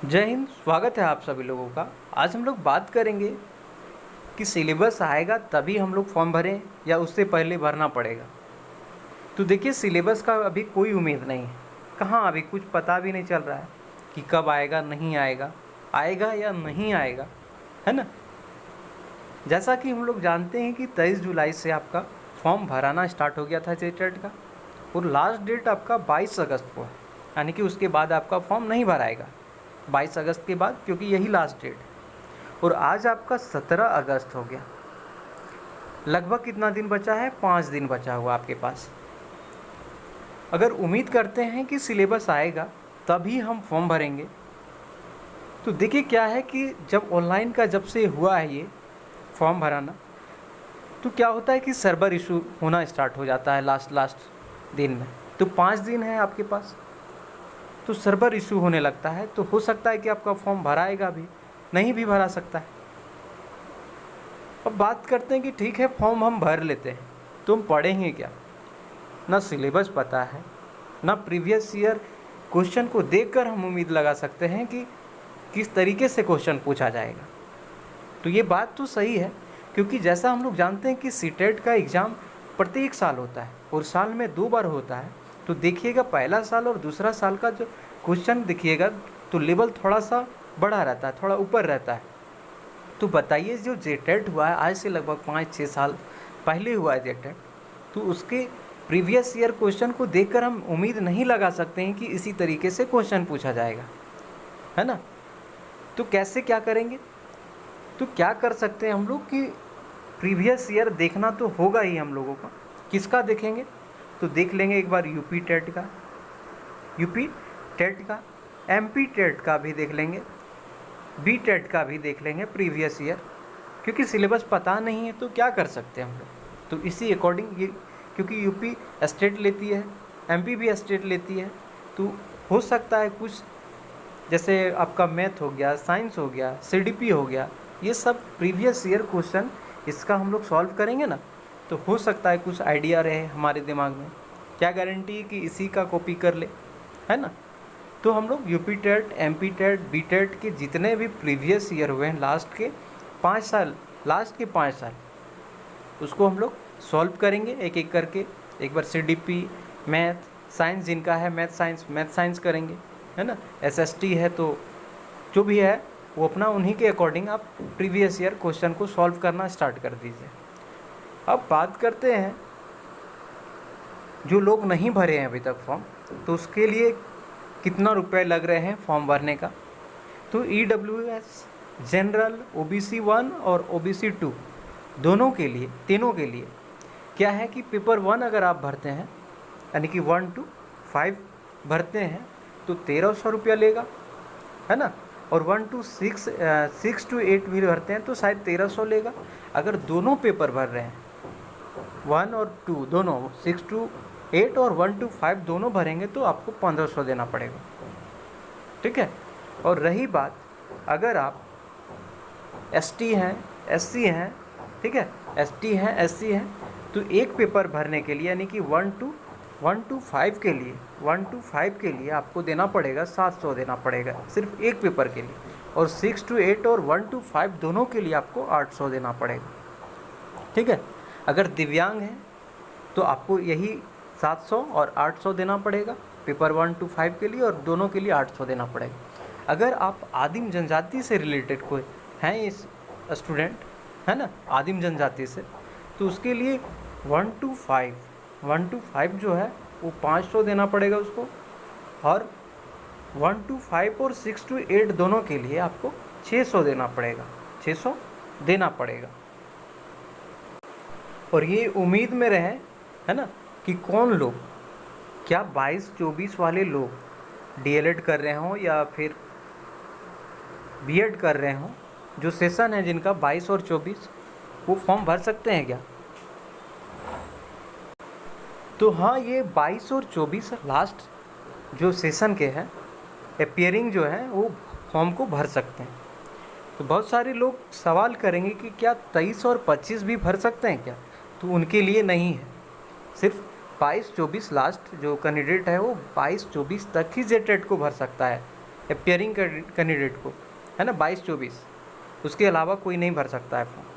जय हिंद। स्वागत है आप सभी लोगों का। आज हम लोग बात करेंगे कि सिलेबस आएगा तभी हम लोग फॉर्म भरें या उससे पहले भरना पड़ेगा। तो देखिए, सिलेबस का अभी कोई उम्मीद नहीं है। कहाँ अभी कुछ पता भी नहीं चल रहा है कि कब आएगा, नहीं आएगा, आएगा या नहीं आएगा, है ना। जैसा कि हम लोग जानते हैं कि 23 जुलाई से आपका फॉर्म भराना स्टार्ट हो गया था जेटेट का, और लास्ट डेट आपका 22 अगस्त को है। यानी कि उसके बाद आपका फॉर्म नहीं भराएगा 22 अगस्त के बाद, क्योंकि यही लास्ट डेट है। और आज आपका 17 अगस्त हो गया। लगभग कितना दिन बचा है? 5 दिन बचा हुआ आपके पास। अगर उम्मीद करते हैं कि सिलेबस आएगा तभी हम फॉर्म भरेंगे, तो देखिए क्या है कि जब ऑनलाइन का जब से हुआ है ये फॉर्म भराना, तो क्या होता है कि सर्वर इशू होना स्टार्ट हो जाता है लास्ट दिन में। तो 5 दिन है आपके पास, तो सर्वर इशू होने लगता है। तो हो सकता है कि आपका फॉर्म भराएगा भी, नहीं भी भरा सकता है। अब बात करते हैं कि ठीक है, फॉर्म हम भर लेते हैं, तो हम पढ़ेंगे क्या? ना सिलेबस पता है, ना प्रीवियस ईयर क्वेश्चन को देखकर हम उम्मीद लगा सकते हैं कि किस तरीके से क्वेश्चन पूछा जाएगा। तो ये बात तो सही है, क्योंकि जैसा हम लोग जानते हैं कि सीटेट का एग्ज़ाम प्रत्येक साल होता है और साल में 2 बार होता है। तो देखिएगा, पहला साल और दूसरा साल का जो क्वेश्चन देखिएगा तो लेवल थोड़ा सा बड़ा रहता है, थोड़ा ऊपर रहता है। तो बताइए, जो जेटेट हुआ है आज से लगभग 5-6 साल पहले हुआ है जेटेट, तो उसके प्रीवियस ईयर क्वेश्चन को देखकर हम उम्मीद नहीं लगा सकते हैं कि इसी तरीके से क्वेश्चन पूछा जाएगा, है ना। तो कैसे क्या करेंगे? तो क्या कर सकते हैं हम लोग कि प्रीवियस ईयर देखना तो होगा ही हम लोगों का। किसका देखेंगे? तो देख लेंगे एक बार यूपी टेट का, एमपी टेट का भी देख लेंगे, बी टेट का भी देख लेंगे प्रीवियस ईयर। क्योंकि सिलेबस पता नहीं है तो क्या कर सकते हैं हम लोग। तो इसी अकॉर्डिंग ये, क्योंकि यूपी स्टेट लेती है, एमपी भी स्टेट लेती है, तो हो सकता है कुछ, जैसे आपका मैथ हो गया, साइंस हो गया, सीडीपी हो गया, ये सब प्रीवियस ईयर क्वेश्चन इसका हम लोग सॉल्व करेंगे ना, तो हो सकता है कुछ आइडिया रहे हमारे दिमाग में। क्या गारंटी है कि इसी का कॉपी कर ले, है ना। तो हम लोग UP TET, MP TET, B TET के जितने भी प्रीवियस ईयर हुए हैं लास्ट के 5 साल, लास्ट के 5 साल, उसको हम लोग सॉल्व करेंगे एक एक करके। एक बार सीडीपी, मैथ, साइंस जिनका है मैथ साइंस करेंगे, है ना। एसएसटी है तो जो भी है वो अपना उन्हीं के अकॉर्डिंग आप प्रीवियस ईयर क्वेश्चन को सॉल्व करना स्टार्ट कर दीजिए। अब बात करते हैं जो लोग नहीं भरे हैं अभी तक फॉर्म, तो उसके लिए कितना रुपए लग रहे हैं फॉर्म भरने का। तो ईडब्ल्यूएस, जनरल, ओबीसी 1 और ओबीसी 2 दोनों के लिए, तीनों के लिए क्या है कि पेपर 1 अगर आप भरते हैं, यानी कि 1 to 5 भरते हैं, तो 1300 रुपया लेगा, है ना। और 1 to 6 to 8 भी भरते हैं तो शायद 1300 लेगा। अगर दोनों पेपर भर रहे हैं, 1 और 2 दोनों, 6 to 8 और 1 to 5 दोनों भरेंगे, तो आपको 1500 देना पड़ेगा, ठीक है। और रही बात, अगर आप एसटी हैं, एससी हैं, ठीक है, एसटी हैं, एससी हैं, तो एक पेपर भरने के लिए, यानी कि 1 to 5 के लिए, 1 to 5 के लिए आपको देना पड़ेगा 700 देना पड़ेगा सिर्फ एक पेपर के लिए। और 6 to 8 और 1 to 5 दोनों के लिए आपको 800 देना पड़ेगा, ठीक है। अगर दिव्यांग हैं तो आपको यही 700 और 800 देना पड़ेगा पेपर 1 to 5 के लिए, और दोनों के लिए 800 देना पड़ेगा। अगर आप आदिम जनजाति से रिलेटेड कोई हैं इस स्टूडेंट, है ना, आदिम जनजाति से, तो उसके लिए 1 to 5 जो है वो 500 देना पड़ेगा उसको। और 1 to 5 और 6 to 8 दोनों के लिए आपको 600 देना पड़ेगा, 600 देना पड़ेगा। और ये उम्मीद में रहे, है ना, कि कौन लोग, क्या 22-24 वाले लोग डीएलएड कर रहे हों या फिर बीएड कर रहे हों, जो सेशन है जिनका 22 और 24, वो फॉर्म भर सकते हैं क्या? तो हाँ, ये 22 और 24 लास्ट जो सेशन के हैं, अपियरिंग जो है, वो फॉर्म को भर सकते हैं। तो बहुत सारे लोग सवाल करेंगे कि क्या 23 और 25 भी भर सकते हैं क्या? तो उनके लिए नहीं है, सिर्फ 22-24 लास्ट जो कैंडिडेट है वो 22-24 तक ही जेटेट को भर सकता है। एपियरिंग कैंडिडेट को, है ना, 22-24, उसके अलावा कोई नहीं भर सकता है फॉर्म।